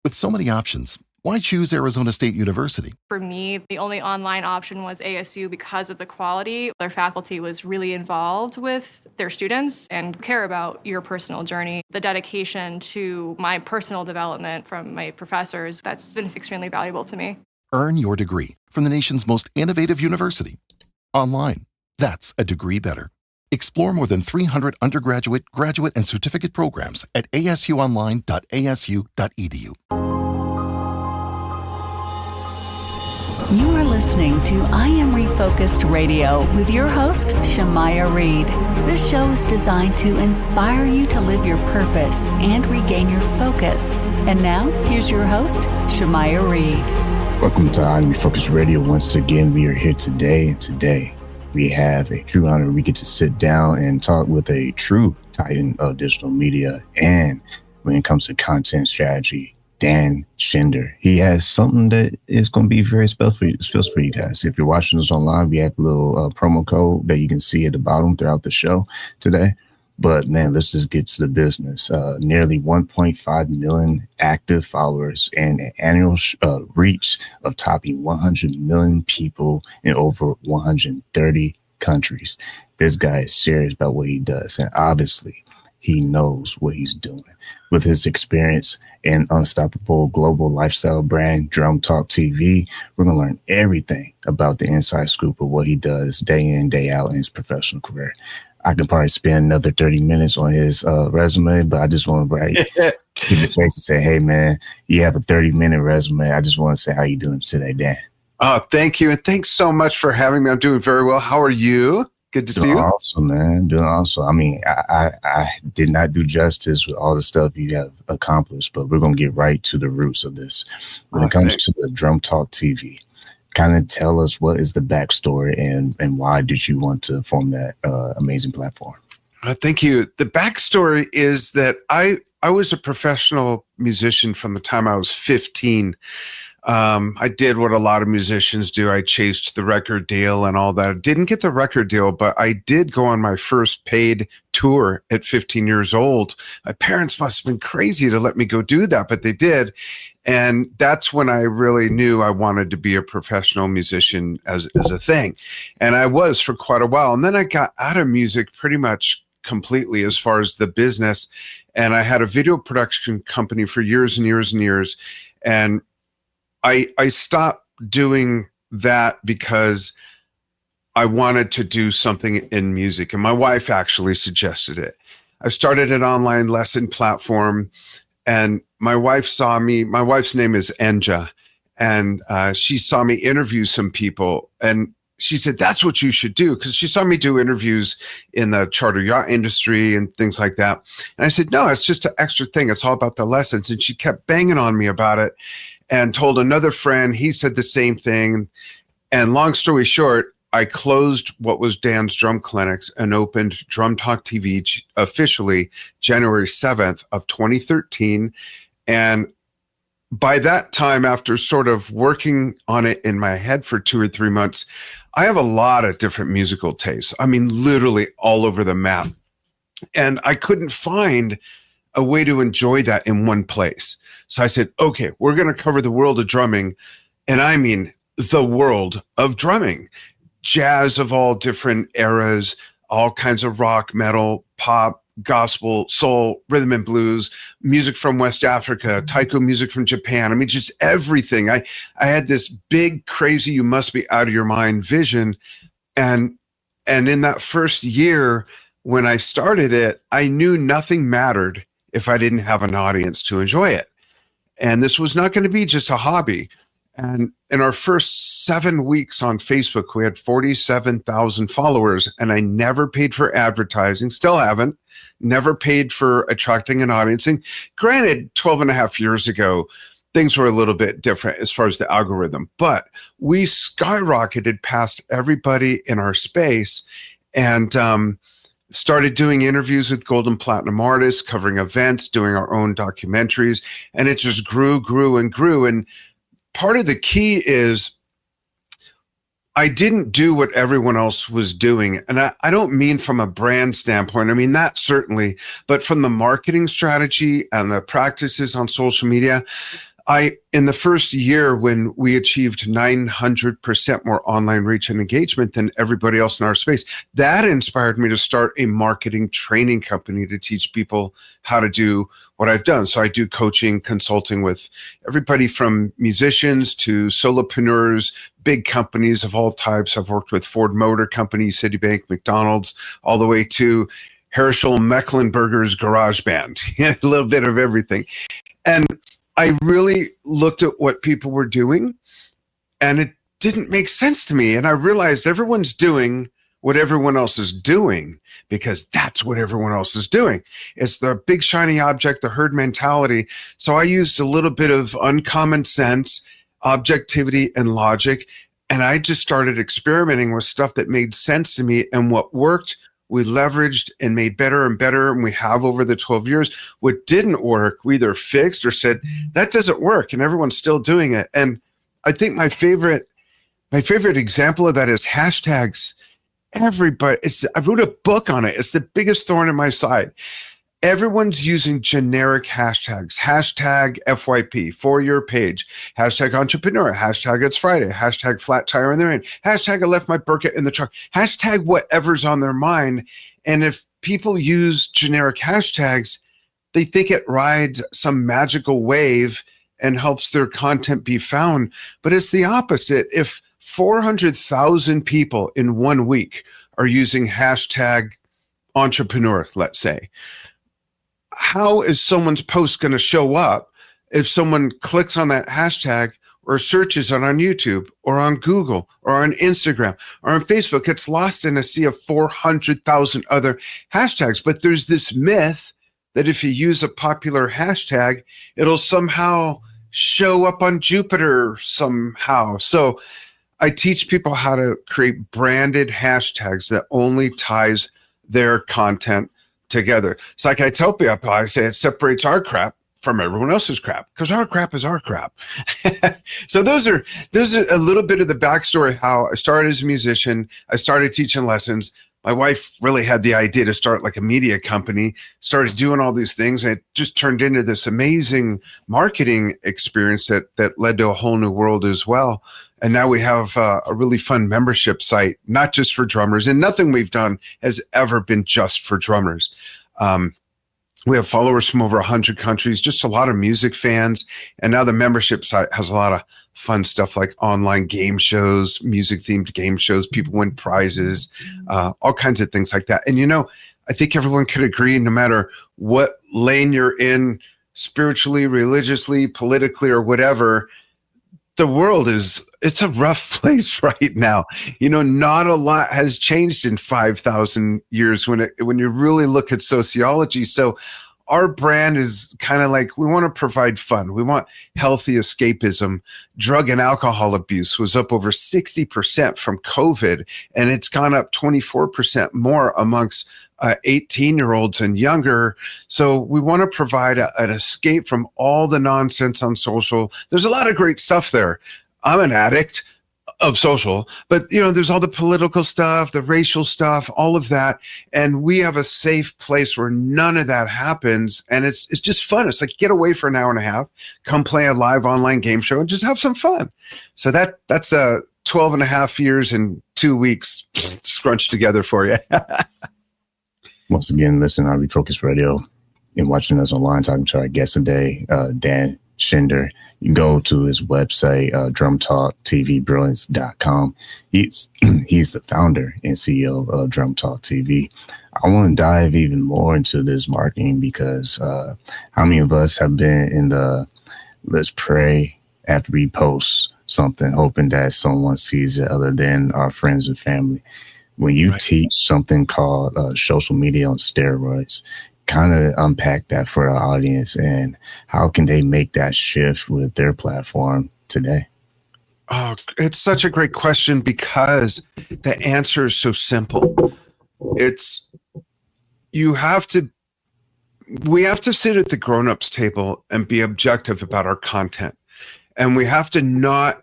With so many options, why choose Arizona State University? For me, the only online option was ASU because of the quality. Their faculty was really involved with their students and care about your personal journey. The dedication to my personal development from my professors, that's been extremely valuable to me. Earn your degree from the nation's most innovative university. Online. That's a degree better. Explore more than 300 undergraduate, graduate, and certificate programs at asuonline.asu.edu. You are listening to I Am Refocused Radio with your host, Shamaya Reed. This show is designed to inspire you to live your purpose and regain your focus. And now, here's your host, Shamaya Reed. Welcome to I Am Refocused Radio. Once again, we are here today, and today we have a true honor. We get to sit down and talk with a true titan of digital media, and when it comes to content strategy, Dan Shinder. He has something that is going to be very special for you guys. If you're watching us online, we have a little promo code that you can see at the bottom throughout the show today. But man, let's just get to the business. Nearly 1.5 million active followers and an annual reach of topping 100 million people in over 130 countries. This guy is serious about what he does. And obviously, he knows what he's doing. With his experience and unstoppable global lifestyle brand, Drum Talk TV, we're going to learn everything about the inside scoop of what he does day in, day out in his professional career. I can probably spend another 30 minutes on his resume, but I just want to keep the space and say, hey, man, you have a 30-minute resume. I just want to say how you doing today, Dan. Oh, thank you. And thanks so much for having me. I'm doing very well. How are you? Good to see you. Awesome, man. Doing awesome. I mean, I did not do justice with all the stuff you have accomplished, but we're going to get right to the roots of this. When it comes to the Drum Talk TV, kind of tell us what is the backstory and why did you want to form that amazing platform? Thank you. The backstory is that I was a professional musician from the time I was 15. I did what a lot of musicians do. I chased the record deal and all that. I didn't get the record deal, but I did go on my first paid tour at 15 years old. My parents must have been crazy to let me go do that, but they did. And that's when I really knew I wanted to be a professional musician as a thing. And I was for quite a while. And then I got out of music pretty much completely as far as the business. And I had a video production company for years and years and years. And I stopped doing that because I wanted to do something in music. And my wife actually suggested it. I started an online lesson platform, and my wife saw me. My wife's name is Enja, and she saw me interview some people. And she said, that's what you should do, because she saw me do interviews in the charter yacht industry and things like that. And I said, no, it's just an extra thing. It's all about the lessons. And she kept banging on me about it. And told another friend, he said the same thing. And long story short, I closed what was Dan's drum clinics and opened Drum Talk TV officially January 7th of 2013. And by that time, after sort of working on it in my head for 2 or 3 months, I have a lot of different musical tastes. I mean, literally all over the map. And I couldn't find a way to enjoy that in one place. So I said, okay, we're going to cover the world of drumming. And I mean, the world of drumming, jazz of all different eras, all kinds of rock, metal, pop, gospel, soul, rhythm and blues, music from West Africa, taiko music from Japan. I mean, just everything. I had this big, crazy, you must be out of your mind vision. And in that first year, when I started it, I knew nothing mattered if I didn't have an audience to enjoy it. And this was not going to be just a hobby. And in our first 7 weeks on Facebook, we had 47,000 followers, and I never paid for advertising, still haven't, never paid for attracting an audience. And granted, 12 and a half years ago, things were a little bit different as far as the algorithm, but we skyrocketed past everybody in our space and started doing interviews with gold and platinum artists, covering events, doing our own documentaries, and it just grew and grew. And part of the key is I didn't do what everyone else was doing. And I don't mean from a brand standpoint. I mean, that certainly, but from the marketing strategy and the practices on social media, In the first year, when we achieved 900% more online reach and engagement than everybody else in our space, that inspired me to start a marketing training company to teach people how to do what I've done. So I do coaching, consulting with everybody from musicians to solopreneurs, big companies of all types. I've worked with Ford Motor Company, Citibank, McDonald's, all the way to Herschel Mecklenburger's garage band, a little bit of everything. And I really looked at what people were doing, and it didn't make sense to me. And I realized everyone's doing what everyone else is doing because that's what everyone else is doing. It's the big shiny object, the herd mentality. So I used a little bit of uncommon sense, objectivity, and logic, and I just started experimenting with stuff that made sense to me. And what worked, we leveraged and made better and better, and we have over the 12 years. What didn't work, we either fixed or said, that doesn't work, and everyone's still doing it. And I think my favorite example of that is hashtags. Everybody, I wrote a book on it. It's the biggest thorn in my side. Everyone's using generic hashtags. Hashtag FYP for your page. Hashtag entrepreneur. Hashtag it's Friday. Hashtag flat tire in the rain. Hashtag I left my burqa in the truck. Hashtag whatever's on their mind. And if people use generic hashtags, they think it rides some magical wave and helps their content be found. But it's the opposite. If 400,000 people in 1 week are using hashtag entrepreneur, let's say, how is someone's post going to show up if someone clicks on that hashtag or searches it on YouTube or on Google or on Instagram or on Facebook? It's lost in a sea of 400,000 other hashtags. But there's this myth that if you use a popular hashtag, it'll somehow show up on Jupiter somehow. So I teach people how to create branded hashtags that only ties their content together. It's like I tell people, I say it separates our crap from everyone else's crap because our crap is our crap. So those are a little bit of the backstory, how I started as a musician. I started teaching lessons. My wife really had the idea to start like a media company, started doing all these things, and it just turned into this amazing marketing experience that led to a whole new world as well. And now we have a really fun membership site, not just for drummers, and nothing we've done has ever been just for drummers. We have followers from over 100 countries, just a lot of music fans. And now the membership site has a lot of fun stuff like online game shows, music-themed game shows. People win prizes, all kinds of things like that. And, I think everyone could agree, no matter what lane you're in, spiritually, religiously, politically, or whatever, the world it's a rough place right now. Not a lot has changed in 5,000 years when you really look at sociology. So our brand is kind of like, we want to provide fun. We want healthy escapism. Drug and alcohol abuse was up over 60% from COVID, and it's gone up 24% more amongst 18-year-olds and younger. So we want to provide an escape from all the nonsense on social. There's a lot of great stuff there. I'm an addict of social, but there's all the political stuff, the racial stuff, all of that. And we have a safe place where none of that happens. And it's just fun. It's like, get away for an hour and a half, come play a live online game show and just have some fun. So that's 12 and a half years and 2 weeks scrunched together for you. Once again, listen on Refocused Radio and watching us online, talking to our guest today, Dan Shinder. You can go to his website, drumtalktvbrilliance.com. He's the founder and CEO of Drum Talk TV. I want to dive even more into this marketing because how many of us have been in the let's pray after we post something, hoping that someone sees it other than our friends and family? When you teach something called social media on steroids, kind of unpack that for our audience and how can they make that shift with their platform today? Oh, it's such a great question because the answer is so simple. We have to sit at the grown-ups table and be objective about our content. And we have to not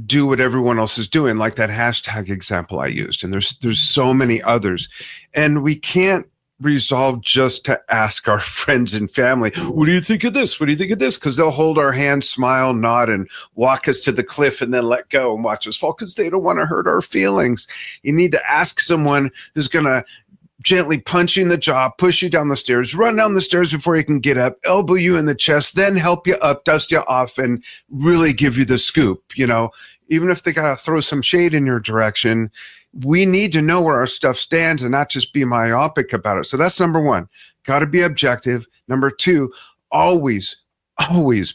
do what everyone else is doing, like that hashtag example I used. And there's so many others. And we can't resolved just to ask our friends and family, what do you think of this? What do you think of this? Because they'll hold our hand, smile, nod, and walk us to the cliff and then let go and watch us fall because they don't want to hurt our feelings. You need to ask someone who's going to gently punch you in the jaw, push you down the stairs, run down the stairs before you can get up, elbow you in the chest, then help you up, dust you off, and really give you the scoop. Even if they got to throw some shade in your direction, we need to know where our stuff stands and not just be myopic about it. So that's number one. Got to be objective. Number two, always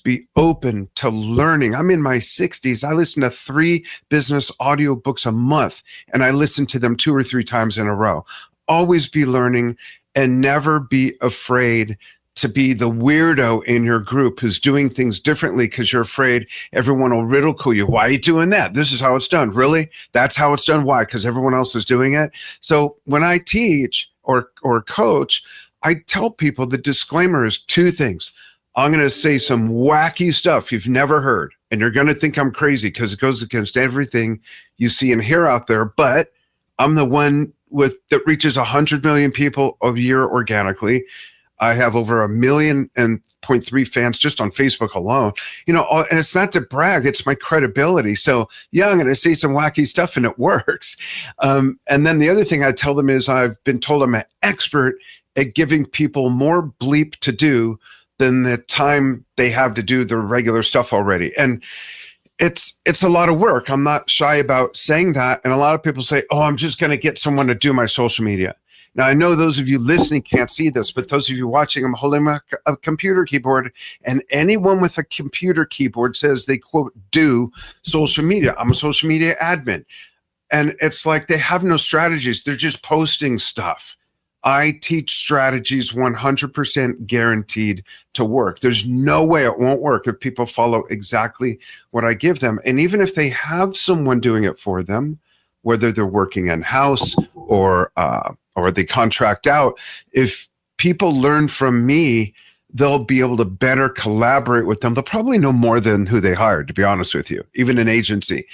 be open to learning. I'm in my 60s. I listen to 3 business audiobooks a month, and I listen to them 2 or 3 times in a row. Always be learning and never be afraid to be the weirdo in your group who's doing things differently because you're afraid everyone will ridicule you. Why are you doing that? This is how it's done. Really? That's how it's done. Why? Because everyone else is doing it. So when I teach or coach, I tell people the disclaimer is 2 things. I'm going to say some wacky stuff you've never heard, and you're going to think I'm crazy because it goes against everything you see and hear out there. But I'm the one that reaches 100 million people a year organically. I have over 1.3 million fans just on Facebook alone, and it's not to brag, it's my credibility. So yeah, I'm going to say some wacky stuff and it works. And then the other thing I tell them is I've been told I'm an expert at giving people more bleep to do than the time they have to do the regular stuff already. And it's a lot of work. I'm not shy about saying that. And a lot of people say, oh, I'm just going to get someone to do my social media. Now, I know those of you listening can't see this, but those of you watching, I'm holding a computer keyboard, and anyone with a computer keyboard says they, quote, do social media. I'm a social media admin. And it's like they have no strategies. They're just posting stuff. I teach strategies 100% guaranteed to work. There's no way it won't work if people follow exactly what I give them. And even if they have someone doing it for them, whether they're working in-house or they contract out, if people learn from me, they'll be able to better collaborate with them. They'll probably know more than who they hired, to be honest with you, even an agency.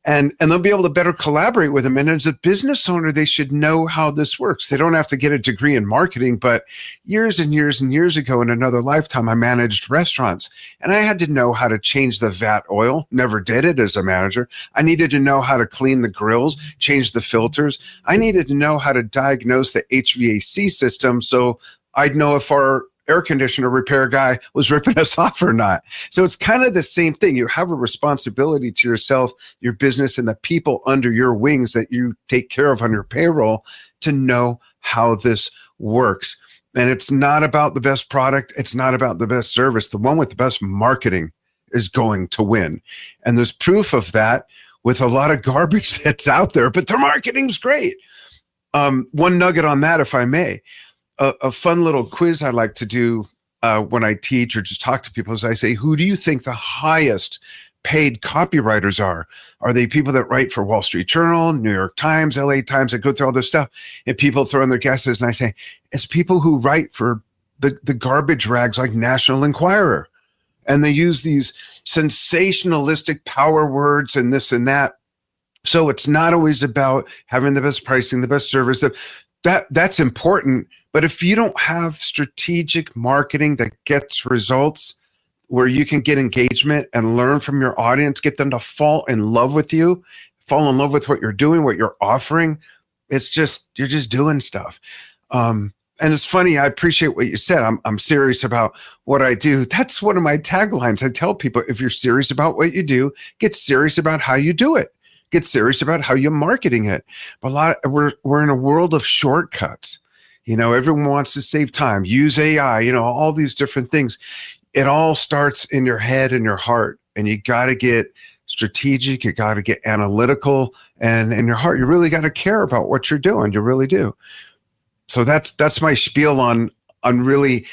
And they'll be able to better collaborate with them. And as a business owner, they should know how this works. They don't have to get a degree in marketing, but years and years and years ago in another lifetime, I managed restaurants, and I had to know how to change the vat oil. Never did it as a manager. I needed to know how to clean the grills, change the filters. I needed to know how to diagnose the HVAC system so I'd know if our air conditioner repair guy was ripping us off or not. So it's kind of the same thing. You have a responsibility to yourself, your business, and the people under your wings that you take care of on your payroll to know how this works. And it's not about the best product. It's not about the best service. The one with the best marketing is going to win. And there's proof of that with a lot of garbage that's out there, but their marketing's great. One nugget on that, if I may. A fun little quiz I like to do when I teach or just talk to people is I say, who do you think the highest paid copywriters are? Are they people that write for Wall Street Journal, New York Times, LA Times, that go through all this stuff? And people throw in their guesses, and I say, it's people who write for the garbage rags like National Enquirer. And they use these sensationalistic power words and this and that. So it's not always about having the best pricing, the best service. That's important. But if you don't have strategic marketing that gets results, where you can get engagement and learn from your audience, get them to fall in love with you, fall in love with what you're doing, what you're offering, you're just doing stuff. And it's funny, I appreciate what you said. I'm serious about what I do. That's one of my taglines. I tell people, if you're serious about what you do, get serious about how you do it. Get serious about how you're marketing it. But we're in a world of shortcuts. Everyone wants to save time, use AI, all these different things. It all starts in your head and your heart, and you got to get strategic. You got to get analytical, and in your heart, you really got to care about what you're doing. You really do. So that's my spiel on really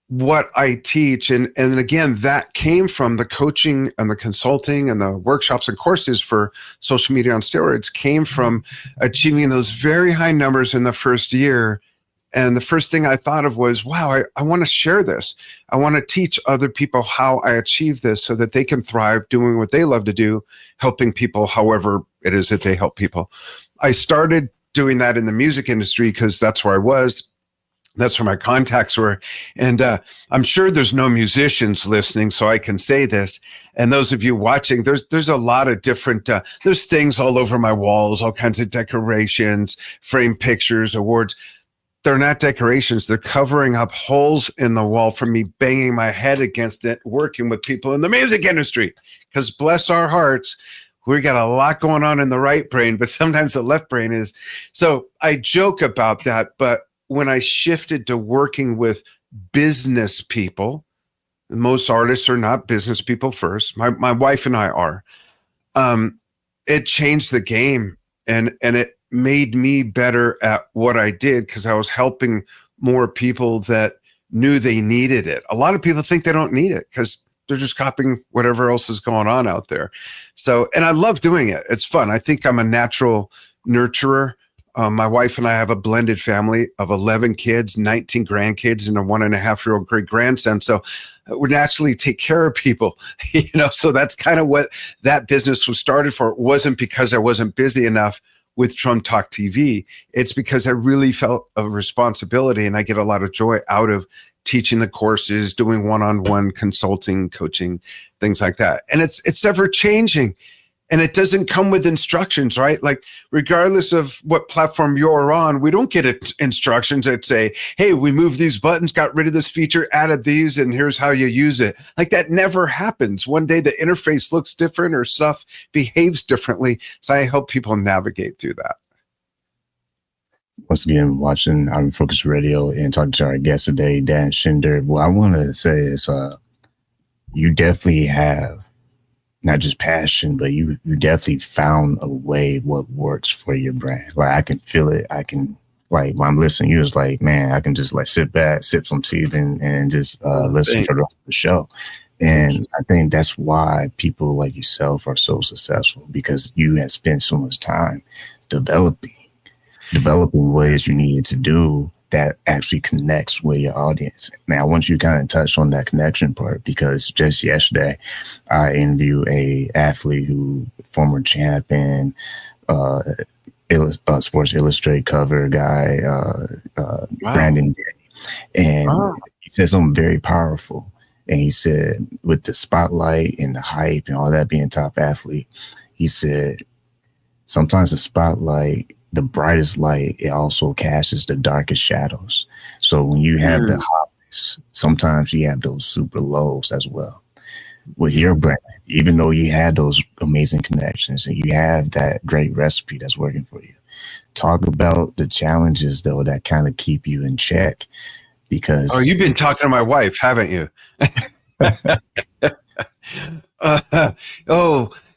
what I teach. And again, that came from the coaching and the consulting and the workshops and courses for social media on steroids, came from achieving those very high numbers in the first year. And the first thing I thought of was, wow, I want to share this. I want to teach other people how I achieve this so that they can thrive doing what they love to do, helping people however it is that they help people. I started doing that in the music industry because that's where I was. That's where my contacts were. And I'm sure there's no musicians listening, so I can say this. And those of you watching, there's a lot of different, there's things all over my walls, all kinds of decorations, framed pictures, awards. They're not decorations. They're covering up holes in the wall from me banging my head against it, working with people in the music industry. Because bless our hearts, we got a lot going on in the right brain, but sometimes the left brain is. So I joke about that, but when I shifted to working with business people, most artists are not business people first. My wife and I are. It changed the game, and it made me better at what I did because I was helping more people that knew they needed it. A lot of people think they don't need it because they're just copying whatever else is going on out there. So, and I love doing it. It's fun. I think I'm a natural nurturer. My wife and I have a blended family of 11 kids, 19 grandkids, and a 1.5-year-old great grandson. So we naturally take care of people, so that's kind of what that business was started for. It wasn't because I wasn't busy enough with Drum Talk TV. It's because I really felt a responsibility, and I get a lot of joy out of teaching the courses, doing one-on-one consulting, coaching, things like that. And it's ever changing. And it doesn't come with instructions, right? Like, regardless of what platform you're on, we don't get instructions that say, hey, we moved these buttons, got rid of this feature, added these, and here's how you use it. Like, that never happens. One day the interface looks different or stuff behaves differently. So I help people navigate through that. Once again, watching I Am Refocused Radio and talking to our guest today, Dan Shinder. What I want to say is you definitely have not just passion, but you definitely found a way what works for your brand. Like, I can feel it. I can, like, when I'm listening to you, it's like, man, I can just like sit back, sip some tea and just listen to the rest of the show. And I think that's why people like yourself are so successful, because you have spent so much time developing ways you needed to do that actually connects with your audience. Now, I want you to kind of touch on that connection part, because just yesterday I interviewed a athlete who former champion, Sports Illustrated cover guy, wow. Brandon Day. And he said something very powerful. And he said, with the spotlight and the hype and all that, being top athlete, he said, sometimes the spotlight, the brightest light, it also casts the darkest shadows. So when you have the highs, sometimes you have those super lows as well. With your brand, even though you had those amazing connections and you have that great recipe that's working for you, talk about the challenges, though, that kind of keep you in check. Because you've been talking to my wife, haven't you?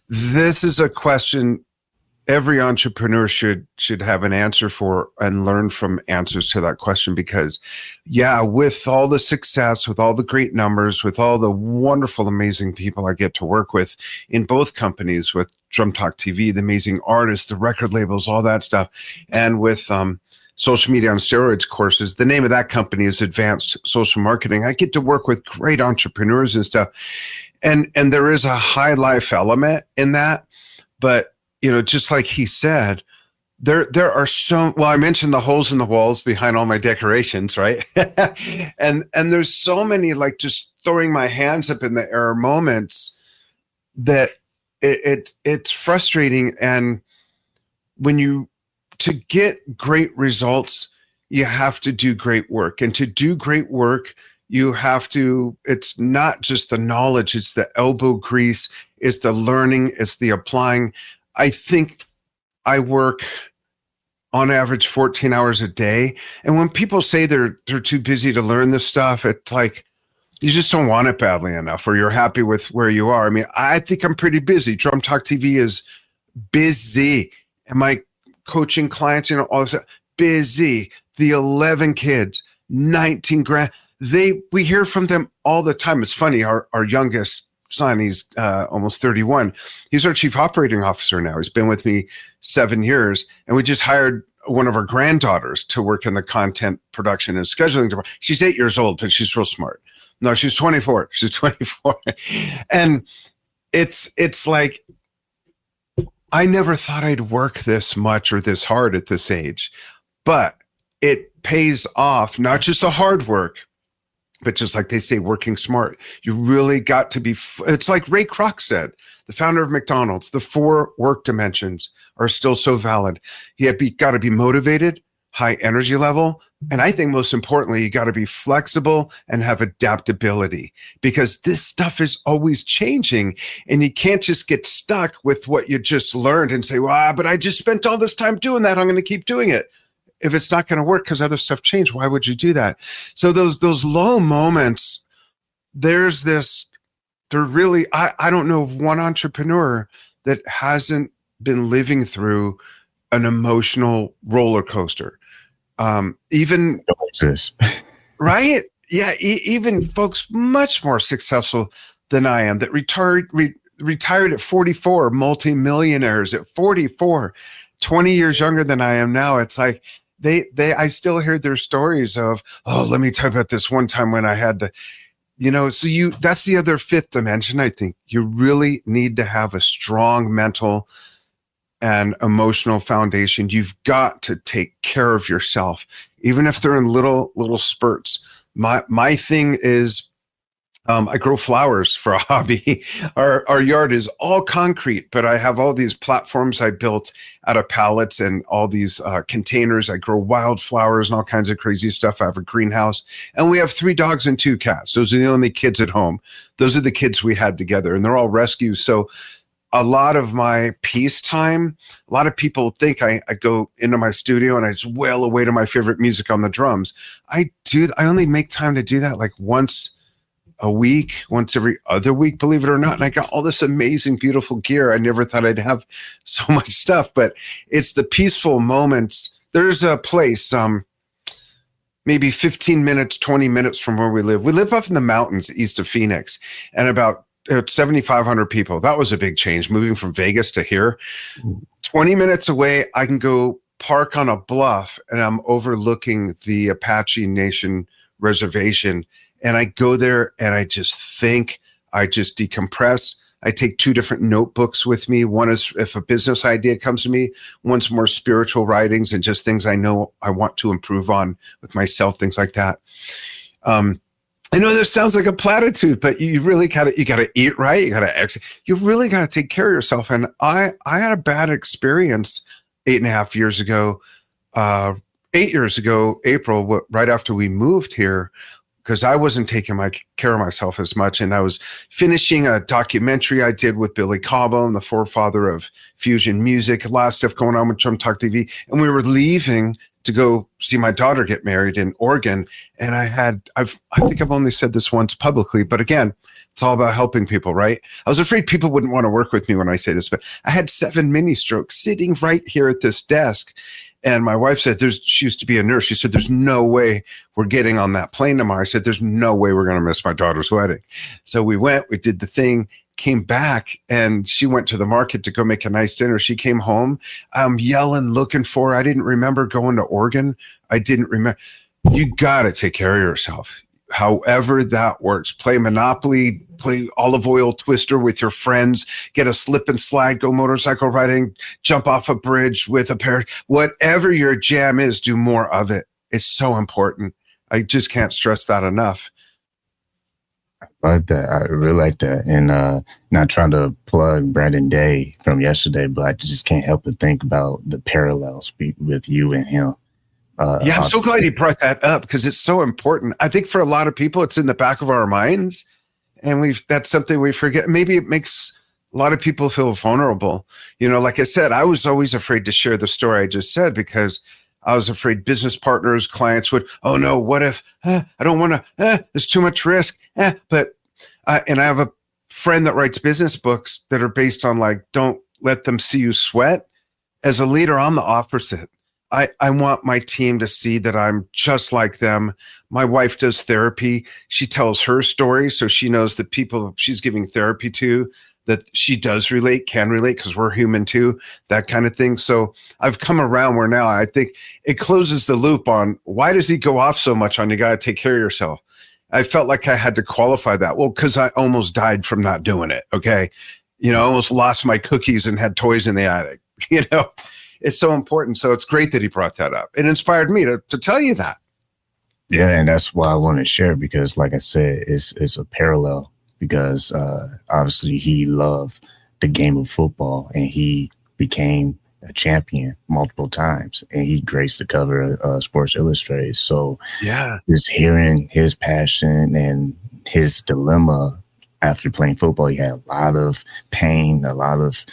This is a question every entrepreneur should have an answer for and learn from answers to that question. Because, with all the success, with all the great numbers, with all the wonderful, amazing people I get to work with in both companies, with Drum Talk TV, the amazing artists, the record labels, all that stuff, and with Social Media on Steroids courses, the name of that company is Advanced Social Marketing. I get to work with great entrepreneurs and stuff. And there is a high life element in that. But just like he said, there are I mentioned the holes in the walls behind all my decorations, right? and there's so many, like, just throwing my hands up in the air moments that it's frustrating. And to get great results, you have to do great work. And to do great work, it's not just the knowledge, it's the elbow grease, it's the learning, it's the applying. I think I work on average 14 hours a day. And when people say they're too busy to learn this stuff, it's like, you just don't want it badly enough, or you're happy with where you are. I mean, I think I'm pretty busy. Drum Talk TV is busy. And my coaching clients, all this, busy. The 11 kids, 19 grand. We hear from them all the time. It's funny. Our youngest son, he's almost 31. He's our chief operating officer now. He's been with me 7 years, and we just hired one of our granddaughters to work in the content production and scheduling department. She's 8 years old, but she's real smart. No, she's 24. She's 24. And it's like, I never thought I'd work this much or this hard at this age, but it pays off, not just the hard work, but just like they say, working smart. You really got to be, it's like Ray Kroc said, the founder of McDonald's, the 4 work dimensions are still so valid. You got to be motivated, high energy level. And I think most importantly, you got to be flexible and have adaptability, because this stuff is always changing, and you can't just get stuck with what you just learned and say, well, but I just spent all this time doing that, I'm going to keep doing it. If it's not going to work because other stuff changed, why would you do that? So those low moments, there really, I don't know of one entrepreneur that hasn't been living through an emotional roller coaster. Even Don't exist. right? Yeah. Even folks much more successful than I am that retired at 44, multimillionaires at 44, 20 years younger than I am now. It's like, I still hear their stories of, oh, let me tell you about this one time when I had to, so that's the other 5th dimension. I think you really need to have a strong mental and emotional foundation. You've got to take care of yourself, even if they're in little spurts. My thing is, I grow flowers for a hobby. Our yard is all concrete, but I have all these platforms I built out of pallets and all these containers. I grow wildflowers and all kinds of crazy stuff. I have a greenhouse, and we have 3 dogs and 2 cats. Those are the only kids at home. Those are the kids we had together, and they're all rescues. So a lot of my peace time, a lot of people think I go into my studio and I just wail away to my favorite music on the drums. I only make time to do that like once a week, once every other week, believe it or not. And I got all this amazing, beautiful gear. I never thought I'd have so much stuff, but it's the peaceful moments. There's a place, maybe 15 minutes, 20 minutes from where we live. We live up in the mountains east of Phoenix, and about 7,500 people. That was a big change, moving from Vegas to here. 20 minutes away, I can go park on a bluff, and I'm overlooking the Apache Nation reservation. And I go there and I just think, I just decompress. I take 2 different notebooks with me. One is if a business idea comes to me, one's more spiritual writings and just things I know I want to improve on with myself, things like that. I know this sounds like a platitude, but you really gotta eat right. You gotta exercise. You really gotta take care of yourself. And I had a bad experience 8.5 years ago, 8 years ago, April, right after we moved here, because I wasn't taking care of myself as much. And I was finishing a documentary I did with Billy Cobham, the forefather of fusion music, a lot of stuff going on with Drum Talk TV. And we were leaving to go see my daughter get married in Oregon. And I think I've only said this once publicly, but again, it's all about helping people, right? I was afraid people wouldn't want to work with me when I say this, but I had 7 mini strokes sitting right here at this desk. And my wife said, she used to be a nurse. She said, there's no way we're getting on that plane tomorrow. I said, there's no way we're going to miss my daughter's wedding. So we went, we did the thing, came back, and she went to the market to go make a nice dinner. She came home. I'm yelling, looking for her. I didn't remember going to Oregon. I didn't remember. You got to take care of yourself. However that works. Play Monopoly, play olive oil twister with your friends, get a slip and slide, go motorcycle riding, jump off a bridge with a pair. Whatever your jam is, do more of it. It's so important. I just can't stress that enough. I like that. I really like that. And not trying to plug Brandon Day from yesterday, but I just can't help but think about the parallels with you and him. I'm so glad you brought that up, because it's so important. I think for a lot of people, it's in the back of our minds, and that's something we forget. Maybe it makes a lot of people feel vulnerable. Like I said, I was always afraid to share the story I just said, because I was afraid business partners, clients would, oh no, what if, I don't want to, there's too much risk. And I have a friend that writes business books that are based on like, don't let them see you sweat. As a leader, I'm the opposite. I want my team to see that I'm just like them. My wife does therapy. She tells her story, so she knows that people she's giving therapy to, that she does can relate, because we're human too, that kind of thing. So I've come around where now I think it closes the loop on why does he go off so much on you got to take care of yourself. I felt like I had to qualify that. Well, because I almost died from not doing it. Okay. I almost lost my cookies and had toys in the attic, is so important. So it's great that he brought that up. It inspired me to tell you that. Yeah, and that's why I want to share, because like I said, it's a parallel, because obviously he loved the game of football and he became a champion multiple times and he graced the cover of Sports Illustrated. So yeah, just hearing his passion and his dilemma after playing football, he had a lot of pain, a lot of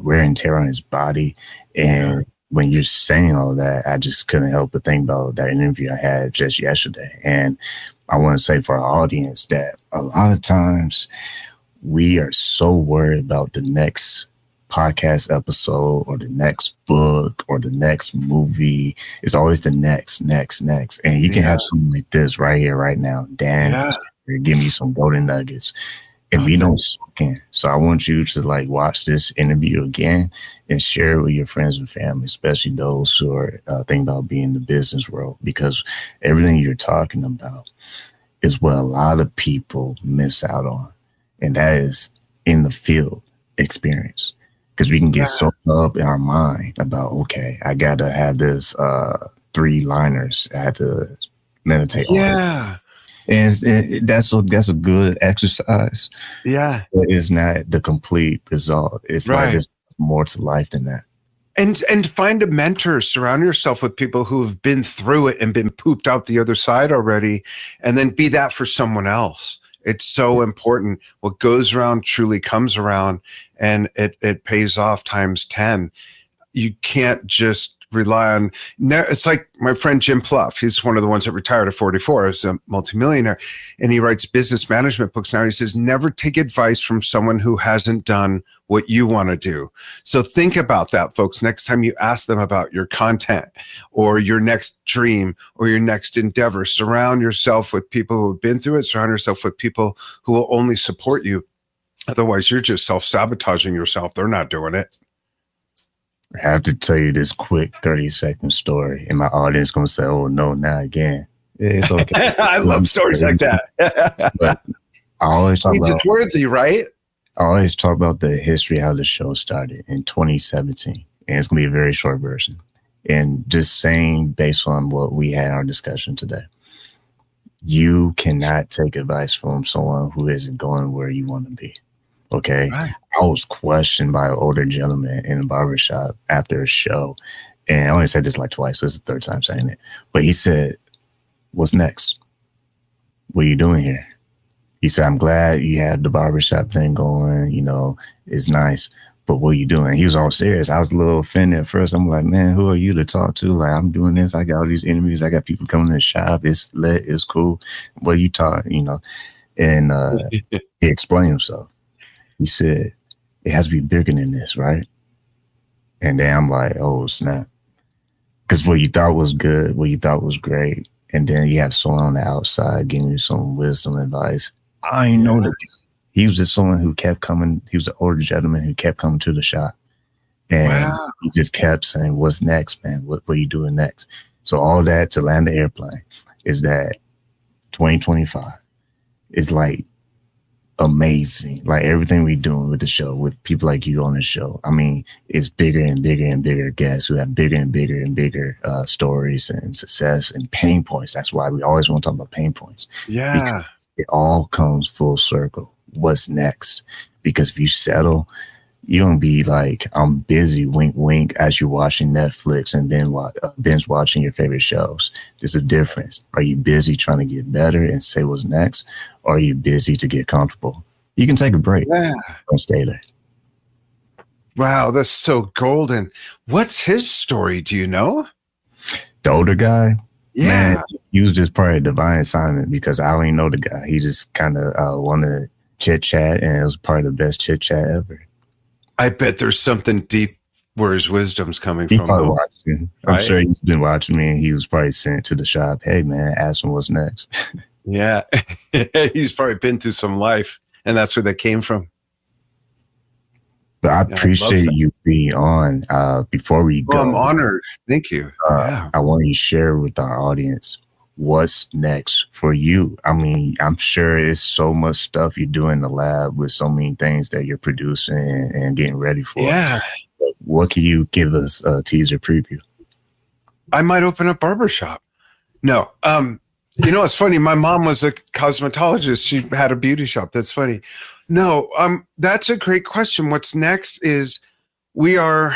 wear and tear on his body. And when you're saying all that, I just couldn't help but think about that interview I had just yesterday. And I want to say for our audience that a lot of times we are so worried about the next podcast episode or the next book or the next movie. It's always the next. And you can have something like this right here, right now. Dan, give me some golden nuggets. And we don't soak in. So I want you to like watch this interview again and share it with your friends and family, especially those who are thinking about being in the business world, because everything you're talking about is what a lot of people miss out on. And that is in the field experience. Because we can get so up in our mind about, okay, I got to have this 3-liners. I had to meditate on it. And that's a good exercise. Yeah. But it's not the complete result. It's like there's more to life than that. And find a mentor, surround yourself with people who have been through it and been pooped out the other side already, and then be that for someone else. It's so important. What goes around truly comes around, and it pays off times 10. You can't just rely on, it's like my friend Jim Pluff. He's one of the ones that retired at 44 as a multimillionaire, and he writes business management books now. He says, never take advice from someone who hasn't done what you want to do. So think about that, folks. Next time you ask them about your content or your next dream or your next endeavor, surround yourself with people who have been through it. Surround yourself with people who will only support you. Otherwise, you're just self-sabotaging yourself. They're not doing it. I have to tell you this quick 30-second story, and my audience going to say, oh, no, not again. It's okay. I love stories like that. But I always talk about, it's worthy, right? I always talk about the history, how the show started in 2017, and it's going to be a very short version. And just saying, based on what we had in our discussion today, you cannot take advice from someone who isn't going where you want to be. Okay. Right. I was questioned by an older gentleman in a barbershop after a show. And I only said this like twice. So it's the third time saying it. But he said, what's next? What are you doing here? He said, I'm glad you had the barbershop thing going. You know, it's nice. But what are you doing? He was all serious. I was a little offended at first. I'm like, man, who are you to talk to? Like, I'm doing this. I got all these interviews. I got people coming to the shop. It's lit. It's cool. What are you talking? You know? And he explained himself. He said, it has to be bigger than this, right? And then I'm like, oh, snap. Because what you thought was good, what you thought was great, and then you have someone on the outside giving you some wisdom advice. I didn't know that. He was just someone who kept coming. He was an older gentleman who kept coming to the shop. And he just kept saying, what's next, man? What are you doing next? So all that to land the airplane is that 2025 is like, amazing. Like everything we're doing with the show, with people like you on the show, I mean, it's bigger and bigger and bigger guests who have bigger and bigger and bigger stories and success and pain points. That's why we always want to talk about pain points. Yeah. Because it all comes full circle. What's next? Because if you settle, you're going to be like, I'm busy, wink, wink, as you're watching Netflix and then binge watching your favorite shows. There's a difference. Are you busy trying to get better and say what's next? Or are you busy to get comfortable? You can take a break. Yeah. Don't stay there. Wow, that's so golden. What's his story? Do you know? The older guy? Yeah. Man, he was just probably a divine assignment because I don't even know the guy. He just kind of wanted to chit-chat, and it was probably the best chit-chat ever. I bet there's something deep where his wisdom's coming he from. Probably watching. I'm sure he's been watching me, and he was probably sent to the shop. Hey, man, ask him what's next. Yeah. He's probably been through some life, and that's where they came from. But I appreciate you being on. Before we go, I'm honored. Thank you. I want you to share with our audience what's next for you. I mean, I'm sure it's so much stuff you do in the lab with so many things that you're producing and getting ready for. Yeah. But what can you give us a teaser preview? I might open a barbershop. No. It's funny. My mom was a cosmetologist. She had a beauty shop. That's funny. No, that's a great question. What's next is we're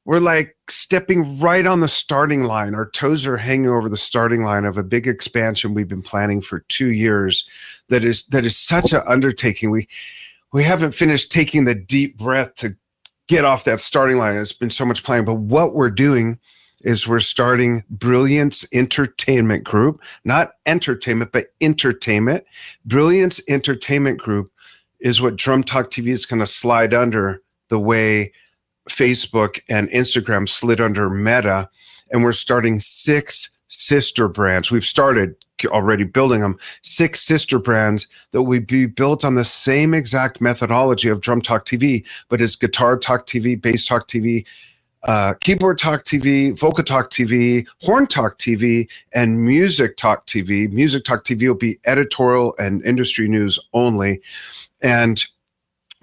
like stepping right on the starting line. Our toes are hanging over the starting line of a big expansion we've been planning for 2 years. That is such an undertaking. We haven't finished taking the deep breath to get off that starting line. It's been so much planning. But what we're doing is we're starting Brilliance Entertainment Group, not entertainment, but entertainment. Brilliance Entertainment Group is what Drum Talk TV is going to slide under the way Facebook and Instagram slid under Meta. And we're starting 6 sister brands. We've started already building them, 6 sister brands that will be built on the same exact methodology of Drum Talk TV, but it's Guitar Talk TV, Bass Talk TV, Keyboard Talk TV, Vocal Talk TV, Horn Talk TV, and Music Talk TV. Music Talk TV will be editorial and industry news only. And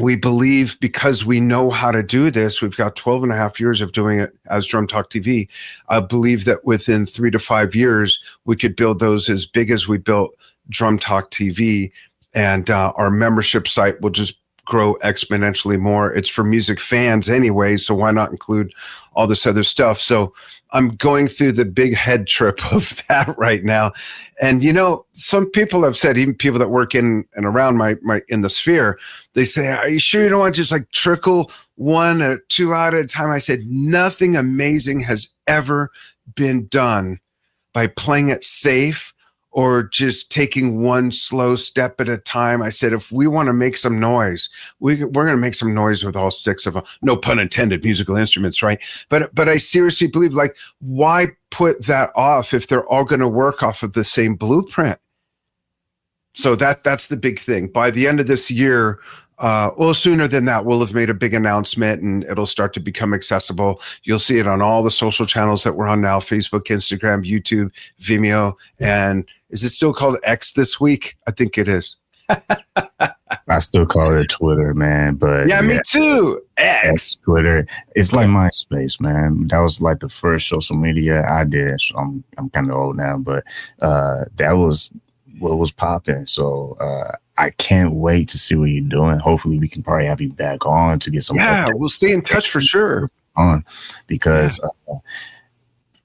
we believe, because we know how to do this, we've got 12 and a half years of doing it as Drum Talk TV. I believe that within 3 to 5 years, we could build those as big as we built Drum Talk TV. And our membership site will just grow exponentially more. It's for music fans anyway, so why not include all this other stuff? So I'm going through the big head trip of that right now. And some people have said, even people that work in and around my in the sphere, they say, are you sure you don't want to just like trickle 1 or 2 out at a time? I said, nothing amazing has ever been done by playing it safe or just taking one slow step at a time. I said, if we want to make some noise, we're going to make some noise with all 6 of them. No pun intended, musical instruments, right? But I seriously believe, like, why put that off if they're all going to work off of the same blueprint? So that's the big thing. By the end of this year, sooner than that, we'll have made a big announcement and it'll start to become accessible. You'll see it on all the social channels that we're on now: Facebook, Instagram, YouTube, Vimeo. And is it still called X this week? I think it is. I still call it Twitter, man. But yeah, me too. X. Twitter. It's like MySpace, man. That was like the first social media I did. So I'm kind of old now, but that was what was popping. So I can't wait to see what you're doing. Hopefully we can probably have you back on to get some. Yeah, we'll stay in touch for sure. Because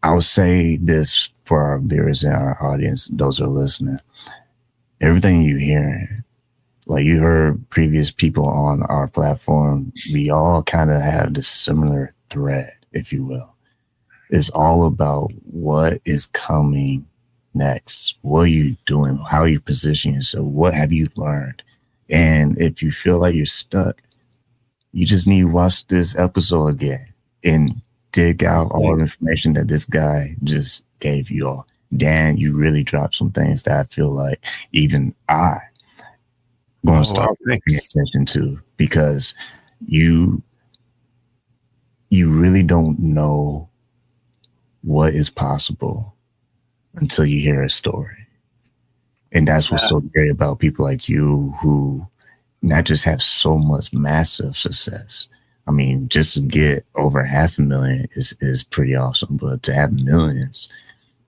I would say this for our viewers and our audience, those who are listening. Everything you're hearing, like you heard previous people on our platform, we all kind of have this similar thread, if you will. It's all about what is coming next. What are you doing? How are you positioning yourself? What have you learned? And if you feel like you're stuck, you just need to watch this episode again and dig out all the information that this guy just gave you all. Dan, you really dropped some things that I feel like even I'm going to start paying attention to, because you really don't know what is possible until you hear a story. And that's what's so great about people like you, who not just have so much massive success. I mean, just to get over 500,000 is pretty awesome, but to have millions,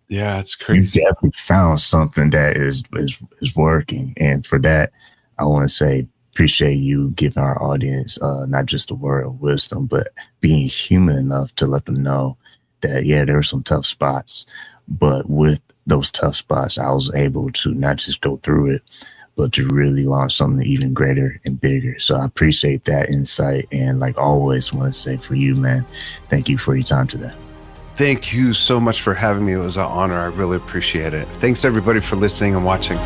yeah, it's crazy. You definitely found something that is working. And for that, I want to say, appreciate you giving our audience not just a word of wisdom, but being human enough to let them know that, yeah, there are some tough spots, but with those tough spots, I was able to not just go through it, but to really launch something even greater and bigger. So I appreciate that insight. And like always, want to say for you, man, thank you for your time today. Thank you so much for having me. It was an honor. I really appreciate it. Thanks everybody for listening and watching.